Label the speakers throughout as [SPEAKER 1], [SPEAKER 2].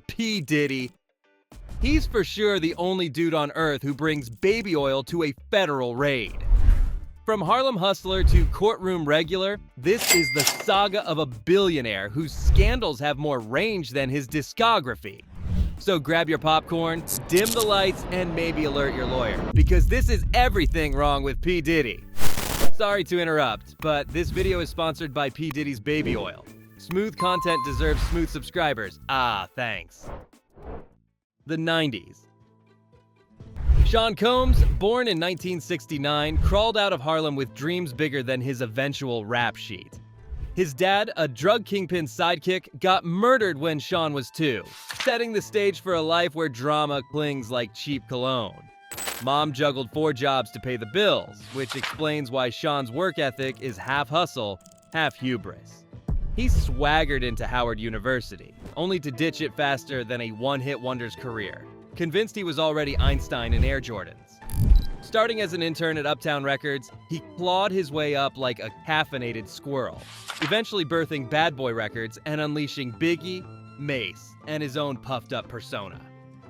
[SPEAKER 1] P. Diddy. He's for sure the only dude on earth who brings baby oil to a federal raid. From Harlem hustler to courtroom regular, this is the saga of a billionaire whose scandals have more range than his discography. So grab your popcorn, dim the lights, and maybe alert your lawyer, because this is everything wrong with P. Diddy. Sorry to interrupt, but this video is sponsored by P. Diddy's baby oil. Smooth content deserves smooth subscribers. Thanks. The 90s. Sean Combs, born in 1969, crawled out of Harlem with dreams bigger than his eventual rap sheet. His dad, a drug kingpin sidekick, got murdered when Sean was 2, setting the stage for a life where drama clings like cheap cologne. Mom juggled 4 jobs to pay the bills, which explains why Sean's work ethic is half hustle, half hubris. He swaggered into Howard University, only to ditch it faster than a one-hit wonder's career, convinced he was already Einstein in Air Jordans. Starting as an intern at Uptown Records, he clawed his way up like a caffeinated squirrel, eventually birthing Bad Boy Records and unleashing Biggie, Mace, and his own puffed-up persona.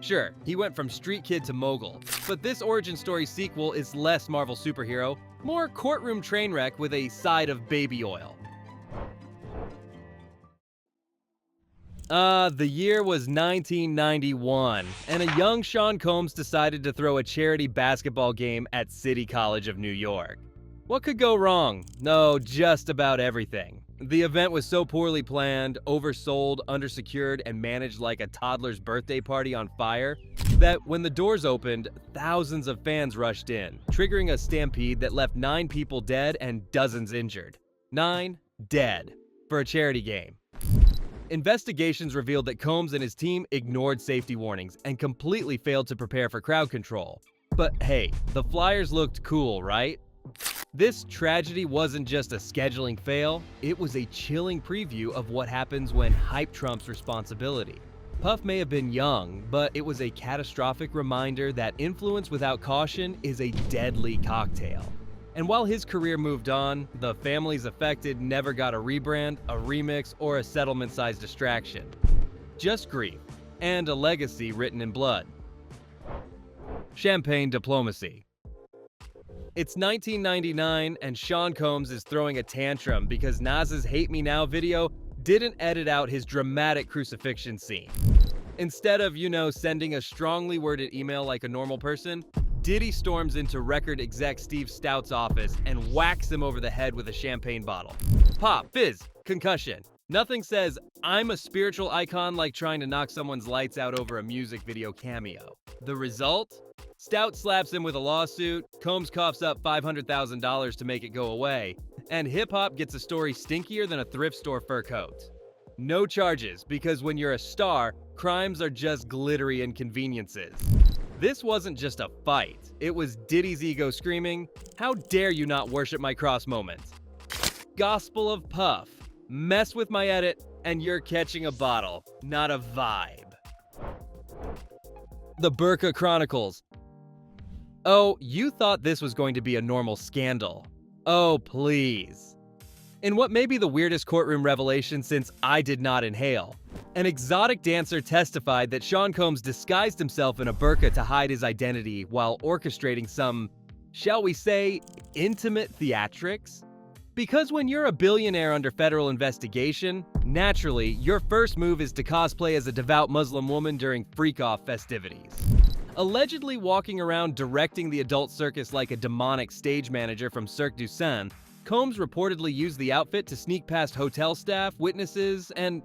[SPEAKER 1] Sure, he went from street kid to mogul, but this origin story sequel is less Marvel superhero, more courtroom train wreck with a side of baby oil. The year was 1991, and a young Sean Combs decided to throw a charity basketball game at City College of New York. What could go wrong? No, just about everything. The event was so poorly planned, oversold, undersecured, and managed like a toddler's birthday party on fire that when the doors opened, thousands of fans rushed in, triggering a stampede that left 9 people dead and dozens injured. 9 dead for a charity game. Investigations revealed that Combs and his team ignored safety warnings and completely failed to prepare for crowd control. But hey, the Flyers looked cool, right? This tragedy wasn't just a scheduling fail, it was a chilling preview of what happens when hype trumps responsibility. Puff may have been young, but it was a catastrophic reminder that influence without caution is a deadly cocktail. And while his career moved on, the families affected never got a rebrand, a remix, or a settlement-sized distraction. Just grief, and a legacy written in blood. Champagne diplomacy. It's 1999, and Sean Combs is throwing a tantrum because Nas's Hate Me Now video didn't edit out his dramatic crucifixion scene. Instead of, sending a strongly worded email like a normal person, Diddy storms into record exec Steve Stout's office and whacks him over the head with a champagne bottle. Pop, fizz, concussion. Nothing says, I'm a spiritual icon like trying to knock someone's lights out over a music video cameo. The result? Stout slaps him with a lawsuit, Combs coughs up $500,000 to make it go away, and hip-hop gets a story stinkier than a thrift store fur coat. No charges, because when you're a star, crimes are just glittery inconveniences. This wasn't just a fight, it was Diddy's ego screaming, "How dare you not worship my cross moment?" Gospel of Puff. Mess with my edit, and you're catching a bottle, not a vibe. The Burqa Chronicles. Oh, you thought this was going to be a normal scandal. Oh, please. In what may be the weirdest courtroom revelation since I did not inhale, an exotic dancer testified that Sean Combs disguised himself in a burqa to hide his identity while orchestrating some, shall we say, intimate theatrics? Because when you're a billionaire under federal investigation, naturally, your first move is to cosplay as a devout Muslim woman during freak-off festivities. Allegedly walking around directing the adult circus like a demonic stage manager from Cirque du Soleil, Combs reportedly used the outfit to sneak past hotel staff, witnesses, and,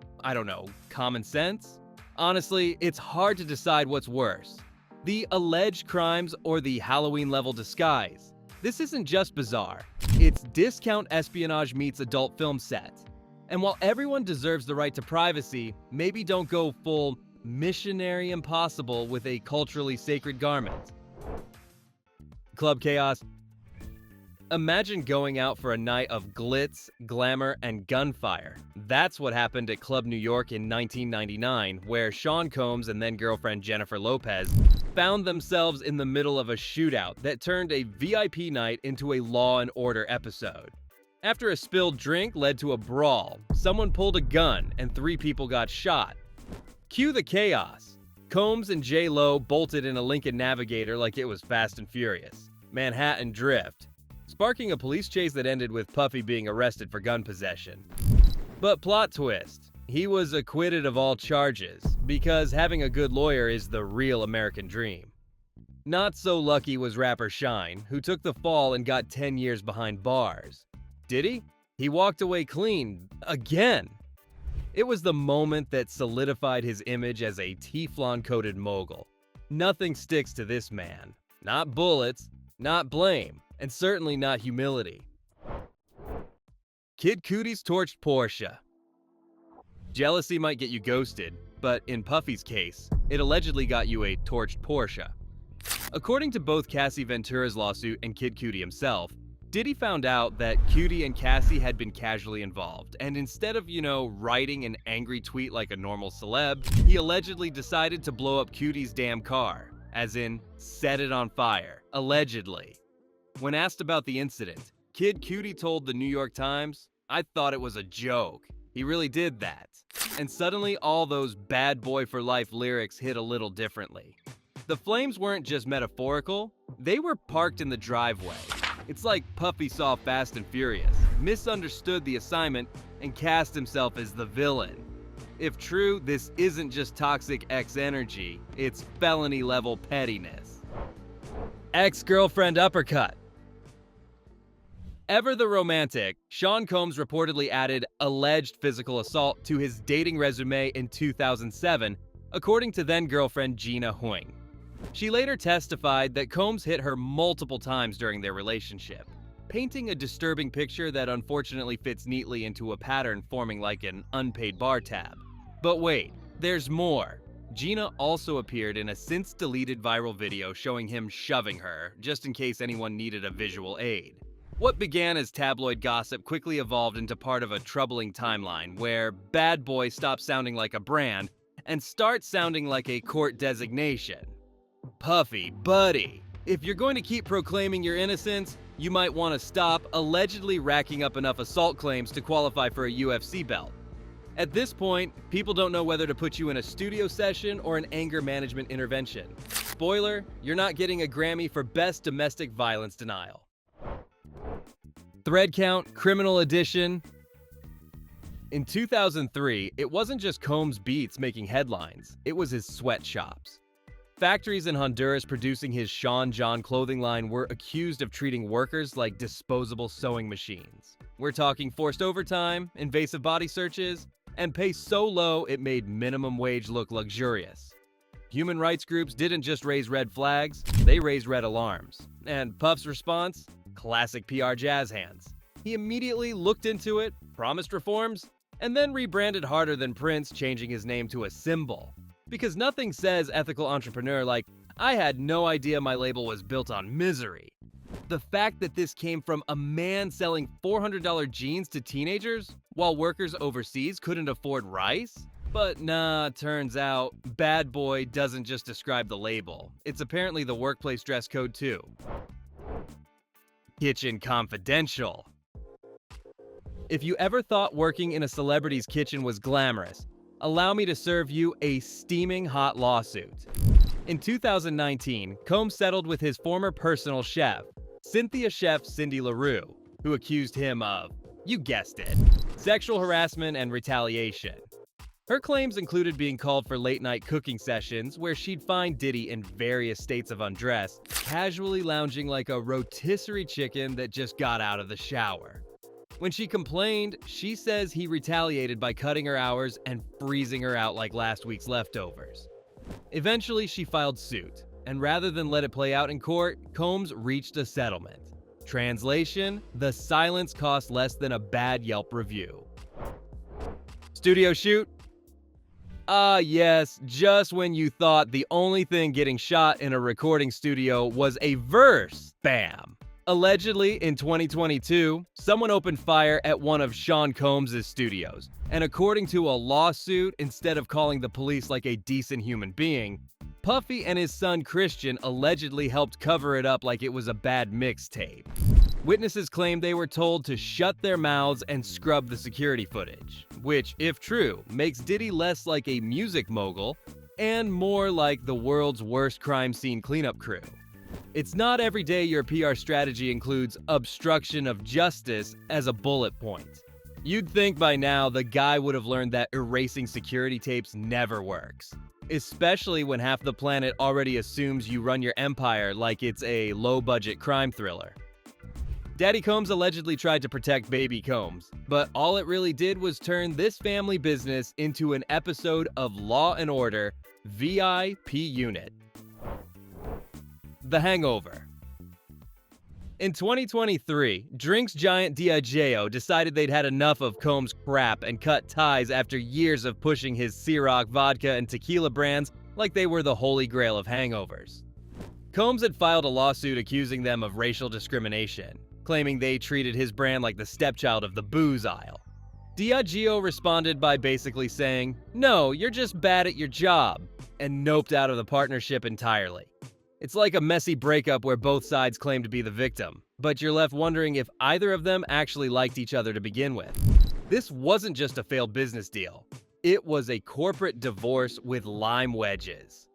[SPEAKER 1] common sense? Honestly, it's hard to decide what's worse. The alleged crimes or the Halloween-level disguise. This isn't just bizarre. It's discount espionage meets adult film set. And while everyone deserves the right to privacy, maybe don't go full missionary impossible with a culturally sacred garment. Club chaos. Imagine going out for a night of glitz, glamour, and gunfire. That's what happened at Club New York in 1999, where Sean Combs and then-girlfriend Jennifer Lopez found themselves in the middle of a shootout that turned a VIP night into a Law and Order episode. After a spilled drink led to a brawl, someone pulled a gun and 3 people got shot. Cue the chaos. Combs and J-Lo bolted in a Lincoln Navigator like it was Fast and Furious. Manhattan Drift, sparking a police chase that ended with Puffy being arrested for gun possession. But plot twist, he was acquitted of all charges because having a good lawyer is the real American dream. Not so lucky was rapper Shine, who took the fall and got 10 years behind bars. Diddy? He walked away clean again. It was the moment that solidified his image as a Teflon-coated mogul. Nothing sticks to this man. Not bullets, not blame, and certainly not humility. Kid Cudi's torched Porsche. Jealousy might get you ghosted, but in Puffy's case, it allegedly got you a torched Porsche. According to both Cassie Ventura's lawsuit and Kid Cudi himself, Diddy found out that Cudi and Cassie had been casually involved, and instead of, writing an angry tweet like a normal celeb, he allegedly decided to blow up Cudi's damn car, as in, set it on fire, allegedly. When asked about the incident, Kid Cudi told the New York Times, "I thought it was a joke." He really did that. And suddenly all those bad boy for life lyrics hit a little differently. The flames weren't just metaphorical, they were parked in the driveway. It's like Puffy saw Fast and Furious, misunderstood the assignment, and cast himself as the villain. If true, this isn't just toxic ex energy, it's felony level pettiness. Ex-girlfriend uppercut. Ever the romantic, Sean Combs reportedly added alleged physical assault to his dating resume in 2007, according to then-girlfriend Gina Huang. She later testified that Combs hit her multiple times during their relationship, painting a disturbing picture that unfortunately fits neatly into a pattern forming like an unpaid bar tab. But wait, there's more. Gina also appeared in a since-deleted viral video showing him shoving her, just in case anyone needed a visual aid. What began as tabloid gossip quickly evolved into part of a troubling timeline where bad boy stops sounding like a brand and starts sounding like a court designation. Puffy, buddy, if you're going to keep proclaiming your innocence, you might want to stop allegedly racking up enough assault claims to qualify for a UFC belt. At this point, people don't know whether to put you in a studio session or an anger management intervention. Spoiler, you're not getting a Grammy for Best Domestic Violence Denial. Thread count, criminal edition. In 2003, it wasn't just Combs' beats making headlines, it was his sweatshops. Factories in Honduras producing his Sean John clothing line were accused of treating workers like disposable sewing machines. We're talking forced overtime, invasive body searches, and pay so low it made minimum wage look luxurious. Human rights groups didn't just raise red flags, they raised red alarms. And Puff's response? Classic PR jazz hands. He immediately looked into it, promised reforms, and then rebranded harder than Prince, changing his name to a symbol. Because nothing says ethical entrepreneur like, I had no idea my label was built on misery. The fact that this came from a man selling $400 jeans to teenagers while workers overseas couldn't afford rice? But nah, turns out, bad boy doesn't just describe the label. It's apparently the workplace dress code too. Kitchen Confidential. If you ever thought working in a celebrity's kitchen was glamorous, allow me to serve you a steaming hot lawsuit. In 2019, Combs settled with his former personal chef, Cynthia Chef Cindy LaRue, who accused him of, you guessed it, sexual harassment and retaliation. Her claims included being called for late-night cooking sessions where she'd find Diddy in various states of undress, casually lounging like a rotisserie chicken that just got out of the shower. When she complained, she says he retaliated by cutting her hours and freezing her out like last week's leftovers. Eventually, she filed suit, and rather than let it play out in court, Combs reached a settlement. Translation: the silence cost less than a bad Yelp review. Studio shoot? Ah yes, just when you thought the only thing getting shot in a recording studio was a verse, bam! Allegedly, in 2022, someone opened fire at one of Sean Combs' studios, and according to a lawsuit, instead of calling the police like a decent human being, Puffy and his son Christian allegedly helped cover it up like it was a bad mixtape. Witnesses claim they were told to shut their mouths and scrub the security footage, which, if true, makes Diddy less like a music mogul and more like the world's worst crime scene cleanup crew. It's not every day your PR strategy includes obstruction of justice as a bullet point. You'd think by now the guy would have learned that erasing security tapes never works, especially when half the planet already assumes you run your empire like it's a low-budget crime thriller. Daddy Combs allegedly tried to protect baby Combs, but all it really did was turn this family business into an episode of Law & Order VIP Unit. The Hangover. In 2023, drinks giant Diageo decided they'd had enough of Combs' crap and cut ties after years of pushing his Ciroc vodka and tequila brands like they were the holy grail of hangovers. Combs had filed a lawsuit accusing them of racial discrimination, claiming they treated his brand like the stepchild of the booze aisle. Diageo responded by basically saying, "No, you're just bad at your job," and noped out of the partnership entirely. It's like a messy breakup where both sides claim to be the victim, but you're left wondering if either of them actually liked each other to begin with. This wasn't just a failed business deal. It was a corporate divorce with lime wedges.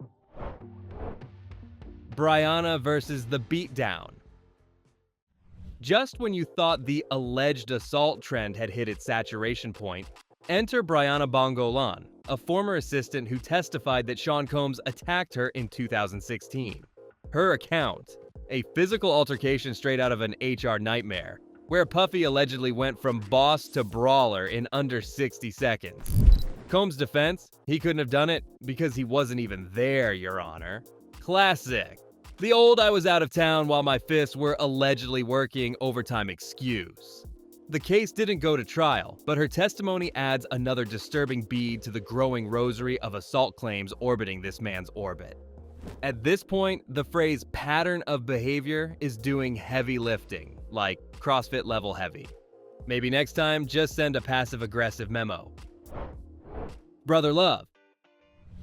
[SPEAKER 1] Brianna versus the beatdown. Just when you thought the alleged assault trend had hit its saturation point, enter Brianna Bongolan, a former assistant who testified that Sean Combs attacked her in 2016. Her account, a physical altercation straight out of an HR nightmare, where Puffy allegedly went from boss to brawler in under 60 seconds. Combs' defense, he couldn't have done it because he wasn't even there, Your Honor. Classic. The old "I was out of town while my fists were allegedly working" overtime excuse. The case didn't go to trial, but her testimony adds another disturbing bead to the growing rosary of assault claims orbiting this man's orbit. At this point, the phrase "pattern of behavior" is doing heavy lifting, like CrossFit level heavy. Maybe next time, just send a passive-aggressive memo. Brother Love.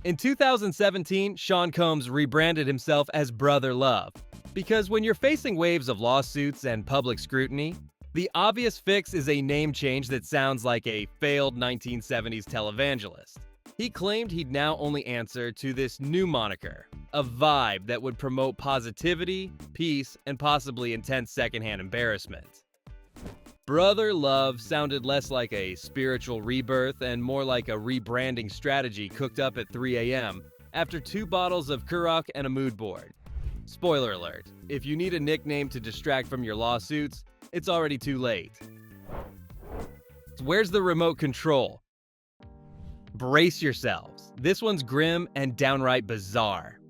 [SPEAKER 1] In 2017, Sean Combs rebranded himself as Brother Love, because when you're facing waves of lawsuits and public scrutiny, the obvious fix is a name change that sounds like a failed 1970s televangelist. He claimed he'd now only answer to this new moniker, a vibe that would promote positivity, peace, and possibly intense secondhand embarrassment. Brother Love sounded less like a spiritual rebirth and more like a rebranding strategy cooked up at 3 a.m. after 2 bottles of Kurok and a mood board. Spoiler alert, if you need a nickname to distract from your lawsuits, it's already too late. Where's the remote control? Brace yourselves. This one's grim and downright bizarre.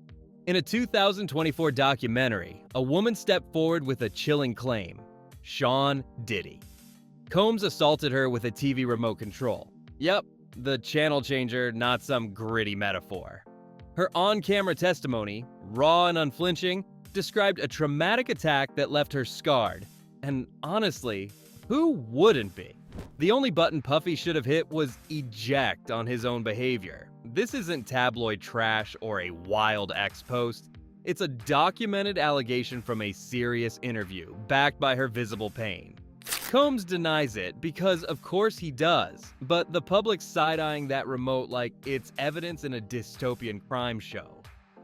[SPEAKER 1] In a 2024 documentary, a woman stepped forward with a chilling claim. Sean Diddy. Combs assaulted her with a TV remote control. Yep, the channel changer, not some gritty metaphor. Her on-camera testimony, raw and unflinching, described a traumatic attack that left her scarred. And honestly, who wouldn't be? The only button Puffy should have hit was eject on his own behavior. This isn't tabloid trash or a wild X post. It's a documented allegation from a serious interview, backed by her visible pain. Combs denies it because of course he does, but the public's side-eyeing that remote like it's evidence in a dystopian crime show.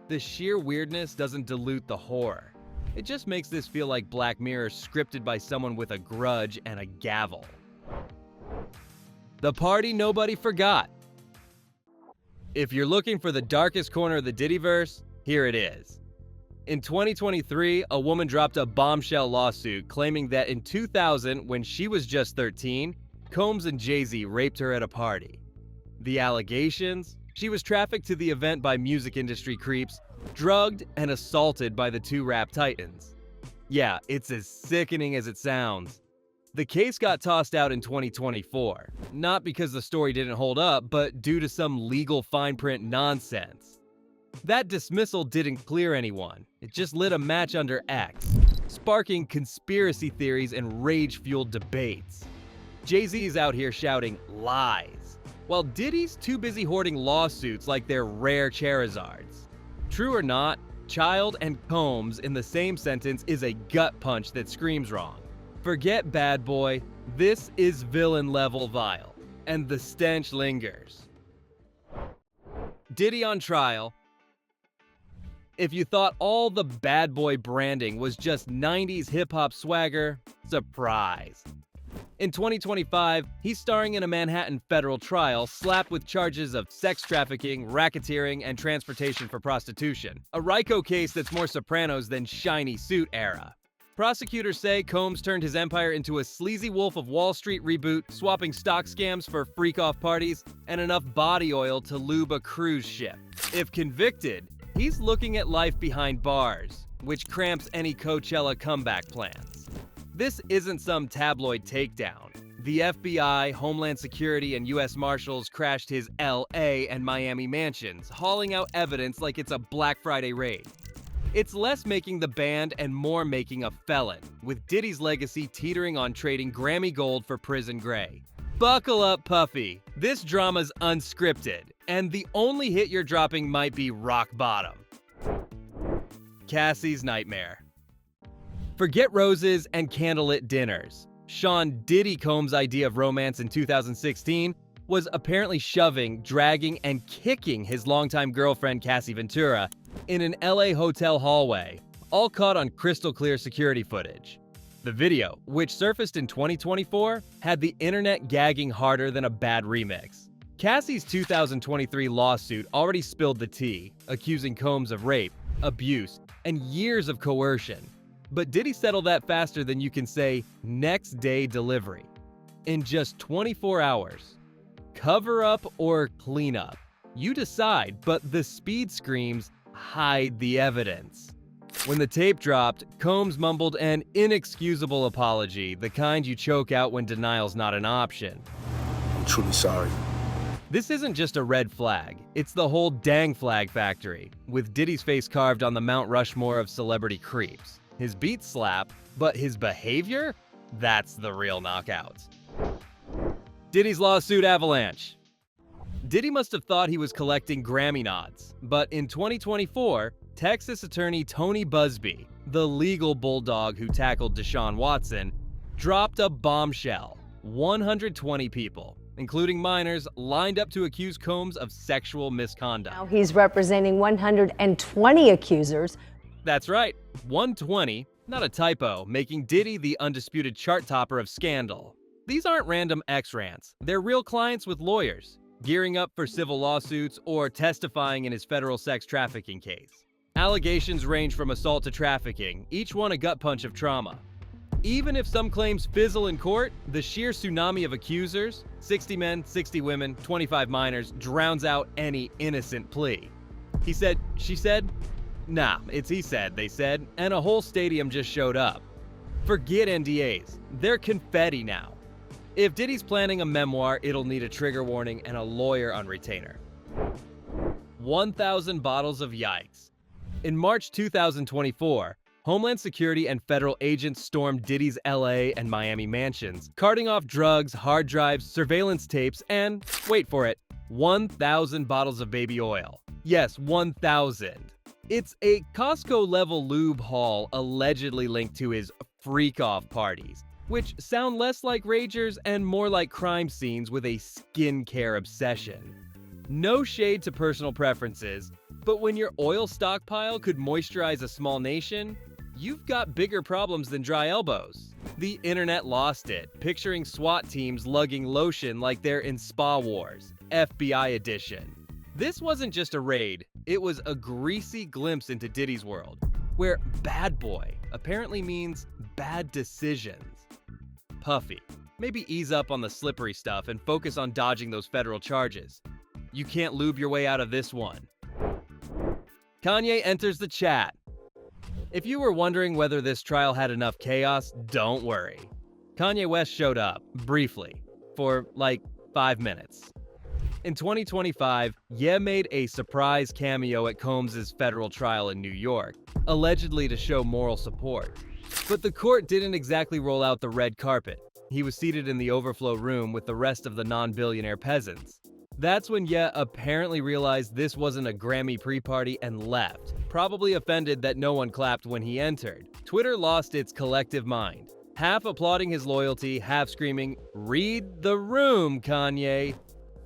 [SPEAKER 1] The sheer weirdness doesn't dilute the horror. It just makes this feel like Black Mirror scripted by someone with a grudge and a gavel. The party nobody forgot. If you're looking for the darkest corner of the Diddyverse, here it is. In 2023, a woman dropped a bombshell lawsuit claiming that in 2000, when she was just 13, Combs and Jay-Z raped her at a party. The allegations? She was trafficked to the event by music industry creeps, drugged, and assaulted by the 2 rap titans. Yeah, it's as sickening as it sounds. The case got tossed out in 2024, not because the story didn't hold up, but due to some legal fine print nonsense. That dismissal didn't clear anyone, it just lit a match under X, sparking conspiracy theories and rage-fueled debates. Jay-Z's out here shouting lies, while Diddy's too busy hoarding lawsuits like they're rare Charizards. True or not, child and Combs in the same sentence is a gut punch that screams wrong. Forget bad boy, this is villain level vile, and the stench lingers. Diddy on trial. If you thought all the bad boy branding was just 90s hip-hop swagger, surprise. In 2025, he's starring in a Manhattan federal trial slapped with charges of sex trafficking, racketeering, and transportation for prostitution. A Ryko case that's more Sopranos than Shiny Suit era. Prosecutors say Combs turned his empire into a sleazy Wolf of Wall Street reboot, swapping stock scams for freak-off parties and enough body oil to lube a cruise ship. If convicted, he's looking at life behind bars, which cramps any Coachella comeback plans. This isn't some tabloid takedown. The FBI, Homeland Security, and U.S. Marshals crashed his L.A. and Miami mansions, hauling out evidence like it's a Black Friday raid. It's less making the band and more making a felon, with Diddy's legacy teetering on trading Grammy Gold for prison gray. Buckle up, Puffy. This drama's unscripted, and the only hit you're dropping might be rock bottom. Cassie's nightmare. Forget roses and candlelit dinners. Sean Diddy Combs' idea of romance in 2016 was apparently shoving, dragging, and kicking his longtime girlfriend Cassie Ventura in an LA hotel hallway, all caught on crystal clear security footage. The video, which surfaced in 2024, had the internet gagging harder than a bad remix. Cassie's 2023 lawsuit already spilled the tea, accusing Combs of rape, abuse, and years of coercion. But Diddy settled that faster than you can say next day delivery. In just 24 hours. Cover up or clean up? You decide, but the speed screams hide the evidence. When the tape dropped, Combs mumbled an inexcusable apology, the kind you choke out when denial's not an option.
[SPEAKER 2] I'm truly sorry.
[SPEAKER 1] This isn't just a red flag, it's the whole dang flag factory, with Diddy's face carved on the Mount Rushmore of celebrity creeps. His beats slap, but his behavior? That's the real knockout. Diddy's lawsuit avalanche. Diddy must have thought he was collecting Grammy nods, but in 2024, Texas attorney Tony Busby, the legal bulldog who tackled Deshaun Watson, dropped a bombshell. 120 people, including minors, lined up to accuse Combs of sexual misconduct.
[SPEAKER 3] Now he's representing 120 accusers.
[SPEAKER 1] That's right, 120, not a typo, making Diddy the undisputed chart topper of scandal. These aren't random X-rants, they're real clients with lawyers, gearing up for civil lawsuits or testifying in his federal sex trafficking case. Allegations range from assault to trafficking, each one a gut punch of trauma. Even if some claims fizzle in court, the sheer tsunami of accusers, 60 men, 60 women, 25 minors, drowns out any innocent plea. He said, she said? Nah, it's he said, they said, and a whole stadium just showed up. Forget NDAs, they're confetti now. If Diddy's planning a memoir, it'll need a trigger warning and a lawyer on retainer. 1,000 bottles of yikes. In March 2024, Homeland Security and federal agents stormed Diddy's LA and Miami mansions, carting off drugs, hard drives, surveillance tapes, and, wait for it, 1,000 bottles of baby oil. Yes, 1,000. It's a Costco-level lube haul allegedly linked to his freak-off parties, which sound less like ragers and more like crime scenes with a skincare obsession. No shade to personal preferences, but when your oil stockpile could moisturize a small nation, you've got bigger problems than dry elbows. The internet lost it, picturing SWAT teams lugging lotion like they're in Spa Wars, FBI edition. This wasn't just a raid, it was a greasy glimpse into Diddy's world, where bad boy apparently means bad decisions. Puffy, maybe ease up on the slippery stuff and focus on dodging those federal charges. You can't lube your way out of this one. Kanye enters the chat. If you were wondering whether this trial had enough chaos, don't worry. Kanye West showed up, briefly, for like 5 minutes. In 2025, Ye made a surprise cameo at Combs' federal trial in New York, allegedly to show moral support. But the court didn't exactly roll out the red carpet. He was seated in the overflow room with the rest of the non-billionaire peasants. That's when Ye apparently realized this wasn't a Grammy pre-party and left, probably offended that no one clapped when he entered. Twitter lost its collective mind. half applauding his loyalty, half screaming, "Read the room, Kanye."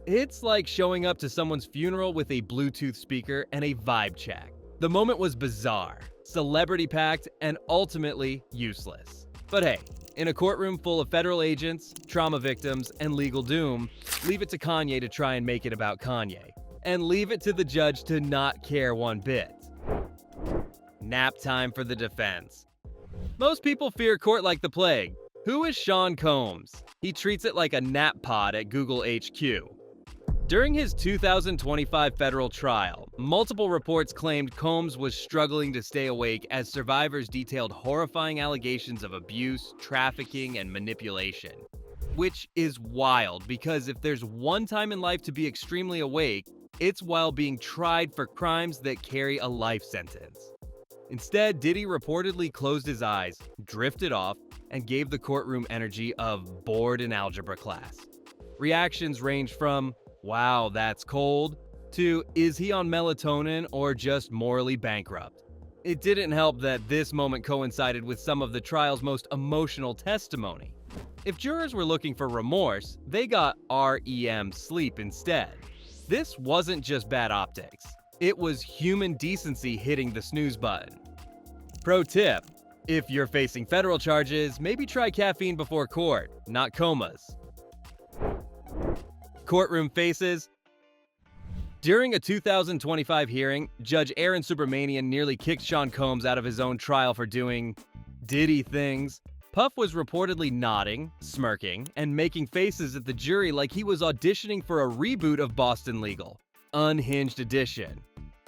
[SPEAKER 1] It's like showing up to someone's funeral with a Bluetooth speaker and a vibe check. The moment was bizarre, celebrity-packed, and ultimately useless. But hey, in a courtroom full of federal agents, trauma victims, and legal doom, leave it to Kanye to try and make it about Kanye. And leave it to the judge to not care one bit. Nap time for the defense. Most people fear court like the plague. Who is Sean Combs? He treats it like a nap pod at Google HQ. During his 2025 federal trial, multiple reports claimed Combs was struggling to stay awake as survivors detailed horrifying allegations of abuse, trafficking, and manipulation. Which is wild, because if there's one time in life to be extremely awake, it's while being tried for crimes that carry a life sentence. Instead, Diddy reportedly closed his eyes, drifted off, and gave the courtroom energy of bored in algebra class. Reactions ranged from, "Wow, that's cold," to, "Is he on melatonin or just morally bankrupt?" It didn't help that this moment coincided with some of the trial's most emotional testimony. If jurors were looking for remorse, they got REM sleep instead. This wasn't just bad optics. It was human decency hitting the snooze button. Pro tip: if you're facing federal charges, maybe try caffeine before court, not comas. Courtroom faces. During a 2025 hearing, Judge Aaron Subramanian nearly kicked Sean Combs out of his own trial for doing Diddy things. Puff was reportedly nodding, smirking, and making faces at the jury like he was auditioning for a reboot of Boston Legal, Unhinged Edition.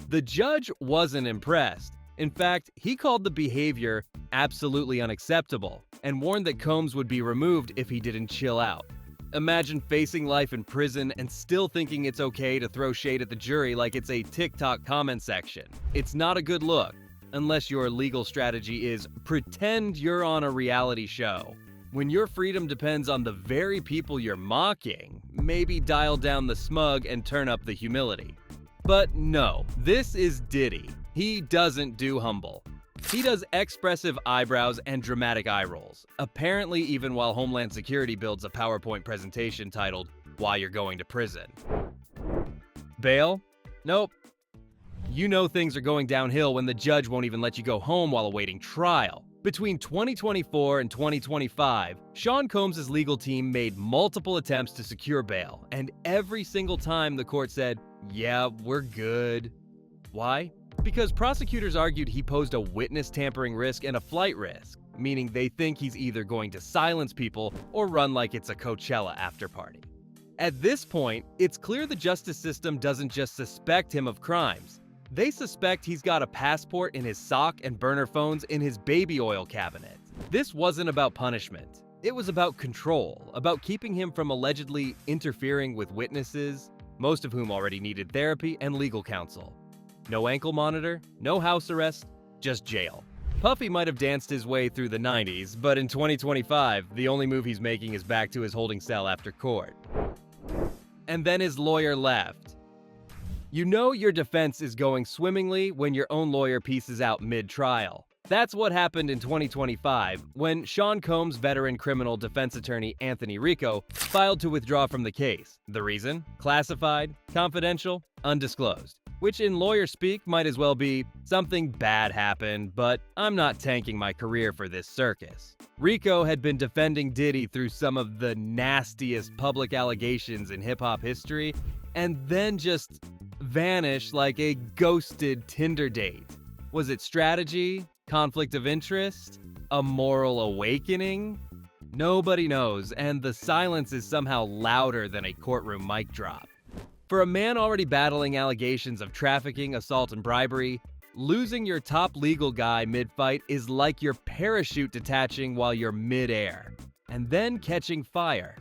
[SPEAKER 1] The judge wasn't impressed. In fact, he called the behavior absolutely unacceptable and warned that Combs would be removed if he didn't chill out. Imagine facing life in prison and still thinking it's okay to throw shade at the jury like it's a TikTok comment section. It's not a good look, unless your legal strategy is pretend you're on a reality show. When your freedom depends on the very people you're mocking, maybe dial down the smug and turn up the humility. But no, this is Diddy. He doesn't do humble. He does expressive eyebrows and dramatic eye rolls, apparently even while Homeland Security builds a PowerPoint presentation titled, "Why You're Going to Prison." Bail? Nope. You know things are going downhill when the judge won't even let you go home while awaiting trial. Between 2024 and 2025, Sean Combs' legal team made multiple attempts to secure bail, and every single time the court said, "Yeah, we're good." Why? Because prosecutors argued he posed a witness tampering risk and a flight risk, meaning they think he's either going to silence people or run like it's a Coachella after-party. At this point, it's clear the justice system doesn't just suspect him of crimes. They suspect he's got a passport in his sock and burner phones in his baby oil cabinet. This wasn't about punishment. It was about control, about keeping him from allegedly interfering with witnesses, most of whom already needed therapy and legal counsel. No ankle monitor, no house arrest, just jail. Puffy might have danced his way through the 90s, but in 2025, the only move he's making is back to his holding cell after court. And then his lawyer left. You know your defense is going swimmingly when your own lawyer pieces out mid-trial. That's what happened in 2025 when Sean Combs' veteran criminal defense attorney Anthony Rico filed to withdraw from the case. The reason? Classified, confidential, undisclosed. Which in lawyer speak might as well be, something bad happened, but I'm not tanking my career for this circus. Rico had been defending Diddy through some of the nastiest public allegations in hip-hop history, and then just vanished like a ghosted Tinder date. Was it strategy? Conflict of interest? A moral awakening? Nobody knows, and the silence is somehow louder than a courtroom mic drop. For a man already battling allegations of trafficking, assault, and bribery, losing your top legal guy mid-fight is like your parachute detaching while you're mid-air, and then catching fire.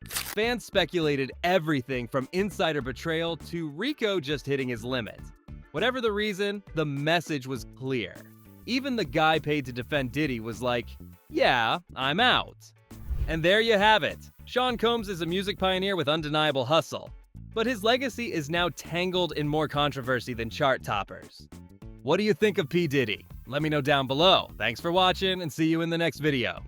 [SPEAKER 1] Fans speculated everything from insider betrayal to Rico just hitting his limit. Whatever the reason, the message was clear. Even the guy paid to defend Diddy was like, "Yeah, I'm out." And there you have it. Sean Combs is a music pioneer with undeniable hustle. But his legacy is now tangled in more controversy than chart toppers. What do you think of P. Diddy? Let me know down below. Thanks for watching and see you in the next video.